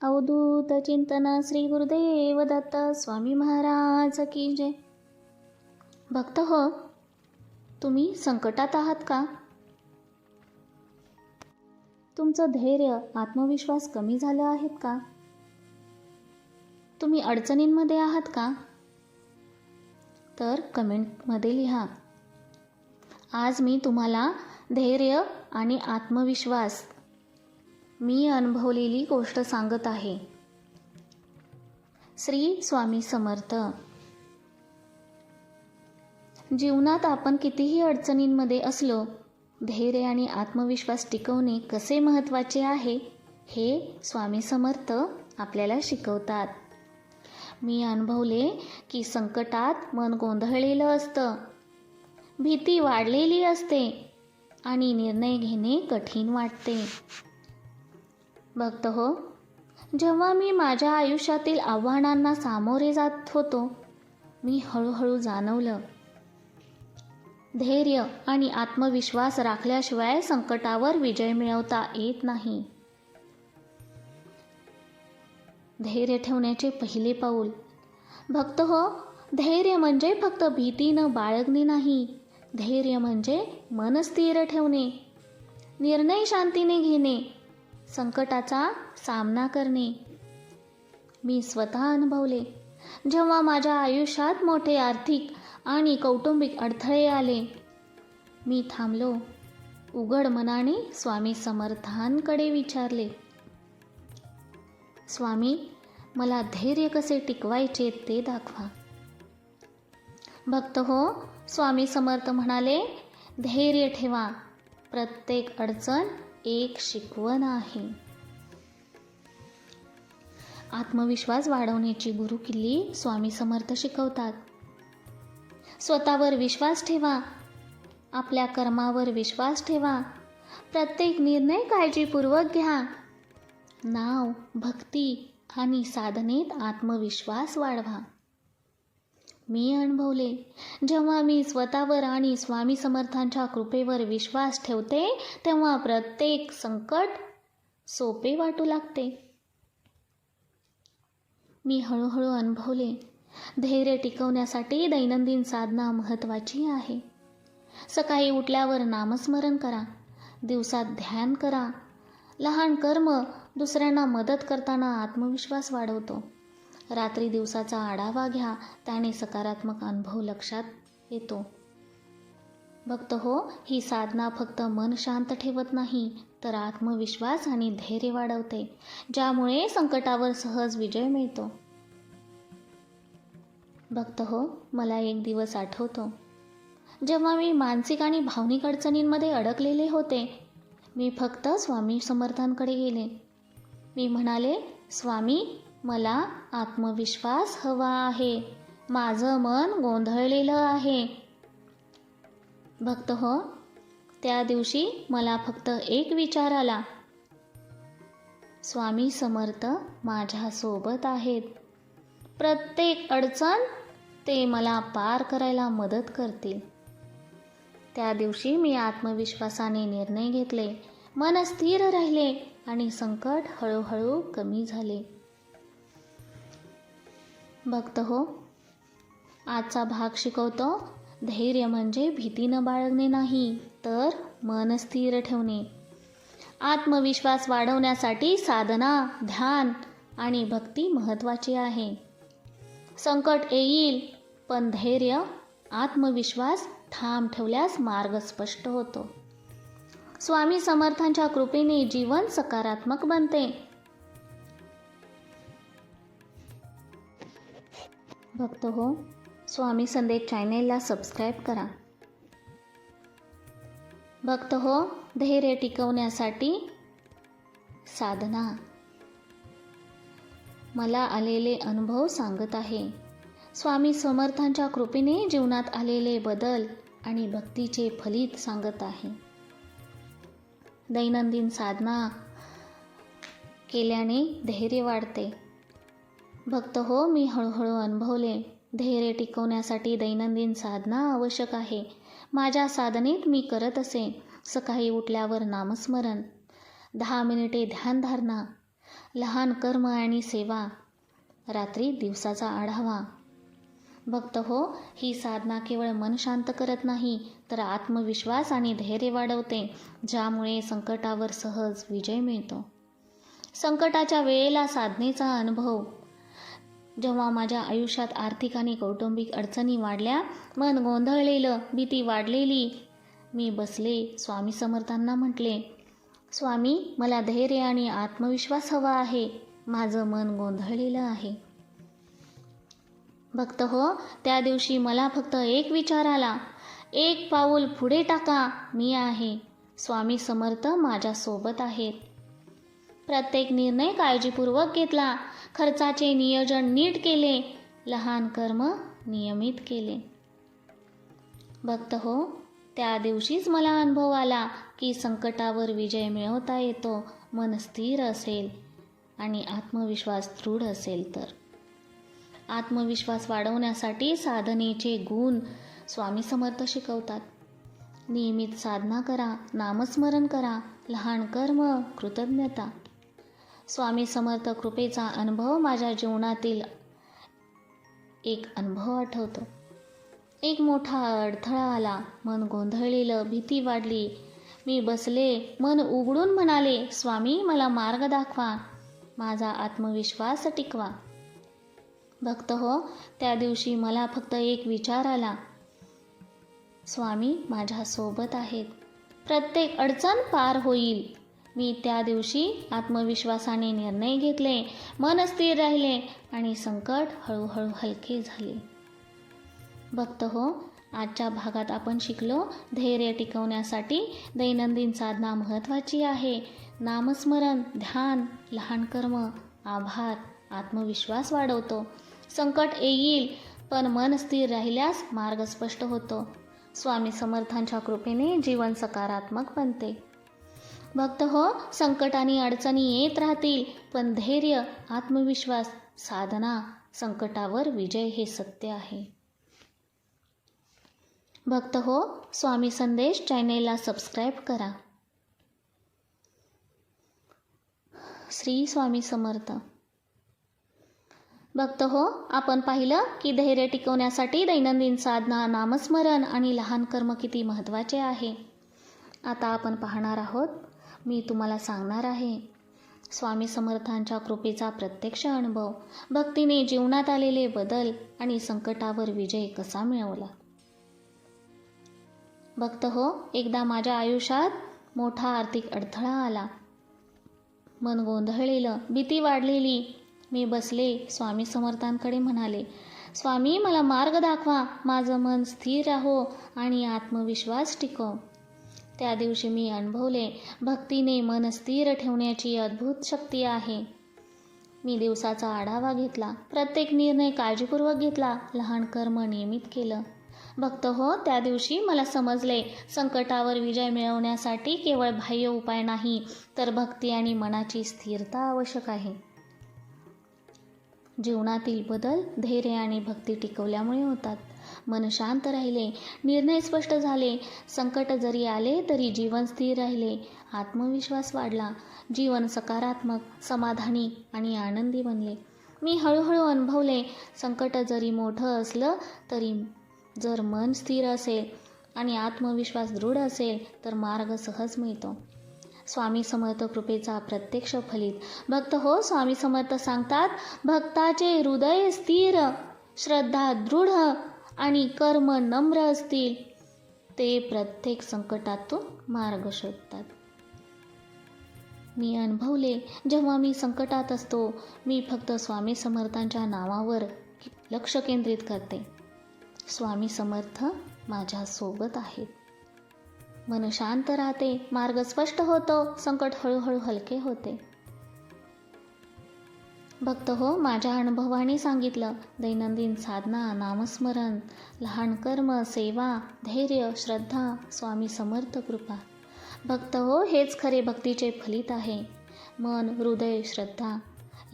अवधूत चिंतन श्री गुरुदेव दत्त स्वामी महाराज की जय. भक्त हो, तुम्ही संकटात आहात का? तुमचं धैर्य, आत्मविश्वास कमी झालं आहेत का? तुम्ही अडचणींमध्ये आहात का? तर कमेंटमध्ये लिहा. आज मी तुम्हाला धैर्य आणि आत्मविश्वास मी अनुभवलेली गोष्ट सांगत आहे. श्री स्वामी समर्थ. जीवनात आपण कितीही अडचणींमध्ये असलो, धैर्य आणि आत्मविश्वास टिकवणे कसे महत्त्वाचे आहे हे स्वामी समर्थ आपल्याला शिकवतात. मी अनुभवले की संकटात मन गोंधळलेलं असतं, भीती वाढलेली असते आणि निर्णय घेणे कठीण वाटते. भक्त हो, जेव्हा मी माझ्या आयुष्यातील आव्हानांना सामोरे जात होतो, मी हळूहळू जाणवलं, धैर्य आणि आत्मविश्वास राखल्याशिवाय संकटावर विजय मिळवता येत नाही. धैर्य ठेवण्याचे पहिले पाऊल. भक्त हो, धैर्य म्हणजे फक्त भीती न बाळगणे नाही. धैर्य म्हणजे मन स्थिर ठेवणे, निर्णय शांतीने घेणे, संकटाचा सामना करणे. मी स्वतः अनुभवले. जेव्हा माझ्या आयुष्यात मोठे आर्थिक आणि कौटुंबिक अडथळे आले, मी थांबलो. उघड मनाने स्वामी समर्थांकडे विचारले, स्वामी, मला धैर्य कसे टिकवायचे ते दाखवा. भक्त हो, स्वामी समर्थ म्हणाले, धैर्य ठेवा. प्रत्येक अडचण एक शिकवण आहे. आत्मविश्वास वाढवण्याची गुरुकिल्ली स्वामी समर्थ शिकवतात. स्वतःवर विश्वास ठेवा, आपल्या कर्मावर विश्वास ठेवा, प्रत्येक निर्णय काळजीपूर्वक घ्या. नाव, भक्ती आणि साधनेत आत्मविश्वास वाढवा. मी अनुभवले, जेव्हा मी स्वतःवर आणि स्वामी समर्थांच्या कृपेवर विश्वास ठेवते, तेव्हा प्रत्येक संकट सोपे वाटू लागते. मी हळूहळू अनुभवले, धैर्य टिकवण्यासाठी दैनंदिन साधना महत्त्वाची आहे. सकाळी उठल्यावर नामस्मरण करा, दिवसात ध्यान करा. लहान कर्म दुसऱ्यांना मदत करताना आत्मविश्वास वाढवतो. रात्री दिवसाचा आढावा घ्या, त्याने सकारात्मक अनुभव लक्षात येतो. भक्त हो, ही साधना फक्त मन शांत ठेवत नाही, तर आत्मविश्वास आणि धैर्य वाढवते, ज्यामुळे संकटावर सहज विजय मिळतो. भक्त हो, मला एक दिवस आठवतो, जेव्हा मी मानसिक आणि भावनिक अडचणींमध्ये अडकलेले होते. मी फक्त स्वामी समर्थांकडे गेले. मी म्हणाले, स्वामी, मला आत्मविश्वास हवा आहे. माझं मन गोंधळलेलं आहे. भक्त हो, त्या दिवशी मला फक्त एक विचार आला, स्वामी समर्थ माझ्यासोबत आहेत. प्रत्येक अडचण ते मला पार करायला मदत करतील. त्या दिवशी मी आत्मविश्वासाने निर्णय घेतले, मन स्थिर राहिले आणि संकट हळूहळू कमी झाले. भक्त हो, आजचा भाग शिकवतो, धैर्य म्हणजे भीती न बाळगणे नाही, तर मन स्थिर ठेवणे. आत्मविश्वास वाढवण्यासाठी साधना, ध्यान आणि भक्ती महत्त्वाची आहे. संकट येईल, पण धैर्य, आत्मविश्वास ठाम ठेवल्यास मार्ग स्पष्ट होतो. स्वामी समर्थांच्या कृपेने जीवन सकारात्मक बनते. भक्त हो, स्वामी संदेश चॅनेलला सबस्क्राईब करा. भक्त हो, धैर्य टिकवण्यासाठी साधना. मला आलेले अनुभव सांगत आहे. स्वामी समर्थांच्या कृपेने जीवनात आलेले बदल आणि भक्तीचे फलित सांगत आहे. दैनंदिन साधना केल्याने धैर्य वाढते. भक्त हो, मी हळूहळू अनुभवले, धैर्य टिकवण्यासाठी दैनंदिन साधना आवश्यक आहे. माझ्या साधनेत मी करत असे, सकाळी उठल्यावर नामस्मरण, 10 मिनिटे ध्यानधारणा, लहान कर्म आणि सेवा, रात्री दिवसाचा आढावा. भक्त हो, ही साधना केवळ मन शांत करत नाही, तर आत्मविश्वास आणि धैर्य वाढवते, ज्यामुळे संकटावर सहज विजय मिळतो. संकटाच्या वेळेला साधनेचा अनुभव. जेव्हा माझ्या आयुष्यात आर्थिक आणि कौटुंबिक अडचणी वाढल्या, मन गोंधळलेलं, भीती वाढलेली, मी बसले, स्वामी समर्थांना म्हटले, स्वामी, मला धैर्य आणि आत्मविश्वास हवा आहे. माझं मन गोंधळलेलं आहे. भक्त हो, त्या दिवशी मला फक्त एक विचार आला, एक पाऊल पुढे टाका, मी आहे. स्वामी समर्थ माझ्यासोबत आहेत. प्रत्येक निर्णय काळजीपूर्वक घेतला, खर्चाचे नियोजन नीट केले, लहान कर्म नियमित केले. भक्त हो, त्या दिवशीच मला अनुभव आला की संकटावर विजय मिळवता येतो, मन स्थिर असेल आणि आत्मविश्वास दृढ असेल तर. आत्मविश्वास वाढवण्यासाठी साधनेचे गुण स्वामी समर्थ शिकवतात. नियमित साधना करा, नामस्मरण करा, लहान कर्म, कृतज्ञता. स्वामी समर्थ कृपेचा अनुभव माझ्या जीवनातील एक अनुभव आठवतो. एक मोठा अडथळा आला, मन गोंधळलेलं, भीती वाढली. मी बसले, मन उघडून म्हणाले, स्वामी, मला मार्ग दाखवा, माझा आत्मविश्वास टिकवा. भक्त हो, त्या दिवशी मला फक्त एक विचार आला, स्वामी माझ्यासोबत आहेत, प्रत्येक अडचण पार होईल. मी त्या दिवशी आत्मविश्वासाने निर्णय घेतले, मन स्थिर राहिले आणि संकट हळूहळू हलके झाले. भक्त हो, आजच्या भागात आपण शिकलो, धैर्य टिकवण्यासाठी दैनंदिन साधना महत्त्वाची आहे. नामस्मरण, ध्यान, लहान कर्म, आभार, आत्मविश्वास वाढवतो. संकट येईल, पण मन स्थिर राहिल्यास मार्ग स्पष्ट होतो. स्वामी समर्थांच्या कृपेने जीवन सकारात्मक बनते. भक्त हो, संकट आणि अडचणी येत राहतील, पण धैर्य, आत्मविश्वास, साधना, संकटावर विजय हे सत्य आहे. भक्त हो, स्वामी संदेश चॅनेलला सबस्क्राईब करा. श्री स्वामी समर्थ. भक्त हो, आपण पाहिलं की धैर्य टिकवण्यासाठी दैनंदिन साधना, नामस्मरण आणि लहान कर्म किती महत्त्वाचे आहे. आता आपण पाहणार आहोत, मी तुम्हाला सांगणार आहे स्वामी समर्थांच्या कृपेचा प्रत्यक्ष अनुभव, भक्तीने जीवनात आलेले बदल आणि संकटावर विजय कसा मिळवला. भक्त हो, एकदा माझ्या आयुष्यात मोठा आर्थिक अडथळा आला. मन गोंधळलेलं, भीती वाढलेली. मी बसले, स्वामी समर्थांकडे म्हणाले, स्वामी, मला मार्ग दाखवा, माझं मन स्थिर राहो आणि आत्मविश्वास टिकव. त्या दिवशी मी अनुभवले, भक्तीने मन स्थिर ठेवण्याची अद्भुत शक्ती आहे. मी दिवसाचा आढावा घेतला, प्रत्येक निर्णय काळजीपूर्वक घेतला, लहान कर्म नियमित केलं. भक्त हो, त्या दिवशी मला समजले, संकटावर विजय मिळवण्यासाठी केवळ बाह्य उपाय नाही, तर भक्ती आणि मनाची स्थिरता आवश्यक आहे. जीवनातील बदल धैर्य आणि भक्ती टिकवल्यामुळे होतात. मन शांत राहिले, निर्णय स्पष्ट झाले, संकट जरी आले तरी जीवन स्थिर राहिले, आत्मविश्वास वाढला, जीवन सकारात्मक, समाधानी आणि आनंदी बनले. मी हळूहळू अनुभवले, संकट जरी मोठं असलं तरी जर मन स्थिर असेल आणि आत्मविश्वास दृढ असेल तर मार्ग सहज मिळतो. स्वामी समर्थ कृपेचा प्रत्यक्ष फलित. भक्त हो, स्वामी समर्थ सांगतात, भक्ताचे हृदय स्थिर, श्रद्धा दृढ आणि कर्म नम्र असतील, ते प्रत्येक संकटातून मार्ग शोधतात. मी अनुभवले, जेव्हा मी संकटात असतो, मी फक्त स्वामी समर्थांच्या नावावर लक्ष केंद्रित करते. स्वामी समर्थ माझ्यासोबत आहेत. मन शांत राहते, मार्ग स्पष्ट होतो, संकट हळूहळू हलके होते. भक्त हो, माझ्या अनुभवाने सांगितलं, दैनंदिन साधना, नामस्मरण, लहान कर्म, सेवा, धैर्य, श्रद्धा, स्वामी समर्थ कृपा. भक्त हो, हेच खरे भक्तीचे फलित आहे. मन, हृदय, श्रद्धा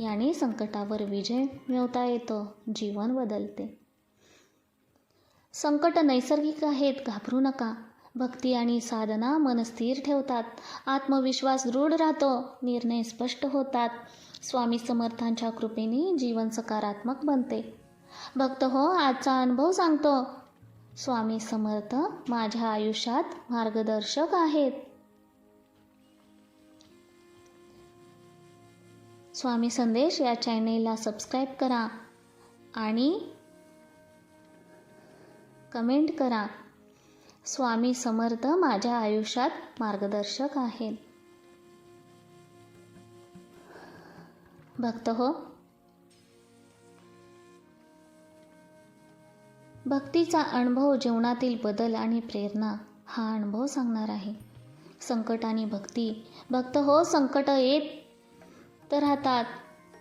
याने संकटावर विजय मिळवता येतो, जीवन बदलते. संकट नैसर्गिक आहेत, घाबरू नका. भक्ती आणि साधना मन स्थिर ठेवतात, आत्मविश्वास दृढ राहतो, निर्णय स्पष्ट होतात, स्वामी समर्थांच्या कृपेने जीवन सकारात्मक बनते. भक्त हो, आजचा अनुभव सांगतो. स्वामी समर्थ माझ्या आयुष्यात मार्गदर्शक आहेत. स्वामी संदेश या चॅनेलला सबस्क्राईब करा आणि कमेंट करा. स्वामी समर्थ माझ्या आयुष्यात मार्गदर्शक आहेत. भक्त हो, भक्तीचा अनुभव, जीवनातील बदल आणि प्रेरणा हा अनुभव सांगणार आहे. संकट आणि भक्ती. भक्त हो, संकट येत तर राहतात.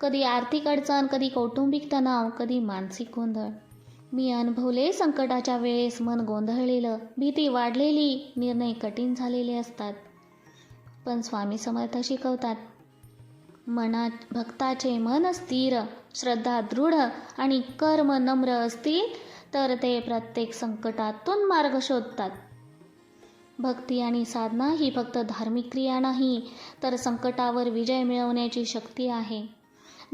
कधी आर्थिक अडचण, कधी कौटुंबिक तणाव, कधी मानसिक गोंधळ. मी अनुभवले संकटाच्या वेळेस मन गोंधळलेलं, भीती वाढलेली, निर्णय कठीण झालेले असतात. पण स्वामी समर्थ शिकवतात, भक्ताचे मन स्थिर, श्रद्धा दृढ आणि कर्म नम्र असतील तर ते प्रत्येक संकटातून मार्ग शोधतात. भक्ती आणि साधना ही फक्त धार्मिक क्रिया नाही, तर संकटावर विजय मिळवण्याची शक्ती आहे.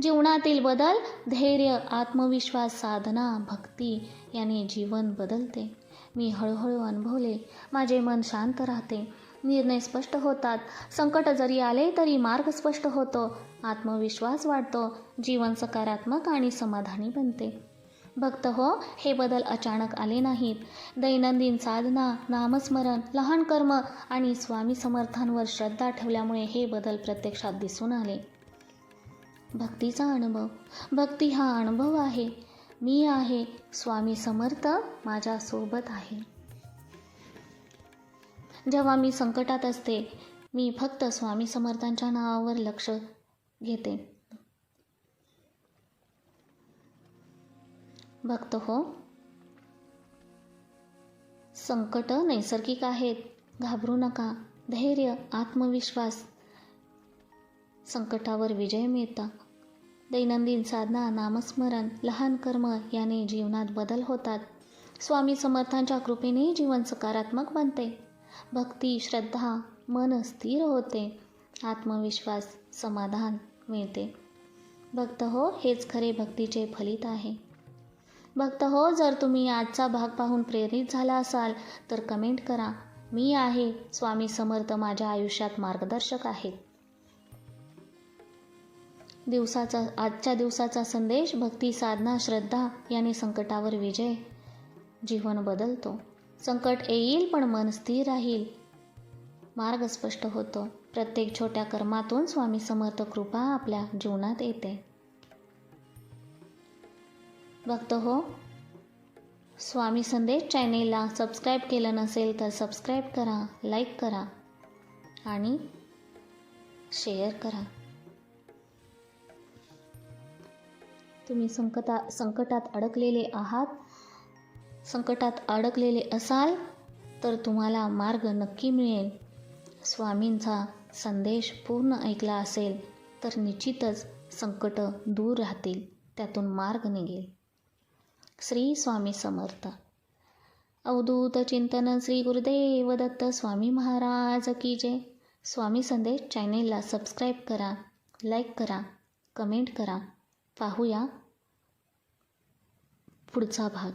जीवनातील बदल, धैर्य, आत्मविश्वास, साधना, भक्ती याने जीवन बदलते. मी हळूहळू अनुभवले. माझे मन शांत राहते, निर्णय स्पष्ट होतात, संकट जरी आले तरी मार्ग स्पष्ट होतो, आत्मविश्वास वाढतो, जीवन सकारात्मक आणि समाधानी बनते. भक्त हो, हे बदल अचानक आले नाहीत. दैनंदिन साधना, नामस्मरण, लहान कर्म आणि स्वामी समर्थांवर श्रद्धा ठेवल्यामुळे हे बदल प्रत्यक्षात दिसून आले. भक्तीचा अनुभव. भक्ती हा अनुभव आहे. मी आहे, स्वामी समर्थ माझ्या सोबत आहे. जेव्हा मी संकटात असते, मी फक्त स्वामी समर्थांच्या नावावर लक्ष घेते. भक्त हो, संकट नैसर्गिक आहेत. घाबरू नका. धैर्य, आत्मविश्वास, संकटावर विजय मिळतो. दैनंदिन साधना, नामस्मरण, लहान कर्म याने जीवनात बदल होतात. स्वामी समर्थांच्या कृपेने जीवन सकारात्मक बनते. भक्ती, श्रद्धा, मन स्थिर होते, आत्मविश्वास, समाधान मिळते. भक्त हो, हेच खरे भक्तीचे फलित आहे. भक्त हो, जर तुम्ही आजचा भाग पाहून प्रेरित झाला असाल तर कमेंट करा. मी आहे, स्वामी समर्थ माझ्या आयुष्यात मार्गदर्शक आहेत. आजच्या दिवसाचा संदेश. भक्ती, साधना, श्रद्धा याने संकटावर विजय. जीवन बदलतो. संकट येईल पण मन स्थिर राहील, मार्ग स्पष्ट होतो. प्रत्येक छोट्या कर्मातून स्वामी समर्थ कृपा आपल्या जीवनात येते. भक्त हो, स्वामी संदेश चॅनेलला सबस्क्राईब केलं नसेल तर सबस्क्राईब करा, लाईक करा आणि शेअर करा. तुम्ही संकटात अडकलेले आहात, संकटात अडकलेले असाल तर तुम्हाला मार्ग नक्की मिळेल. स्वामींचा संदेश पूर्ण ऐकला असेल तर निश्चितच संकट दूर राहतील, त्यातून मार्ग निघेल. श्री स्वामी समर्थ. अवधूत चिंतन श्री गुरुदेव दत्त स्वामी महाराज की जय. स्वामी संदेश चॅनेलला सबस्क्राईब करा, लाईक करा, कमेंट करा. पाहूया पुढचा भाग.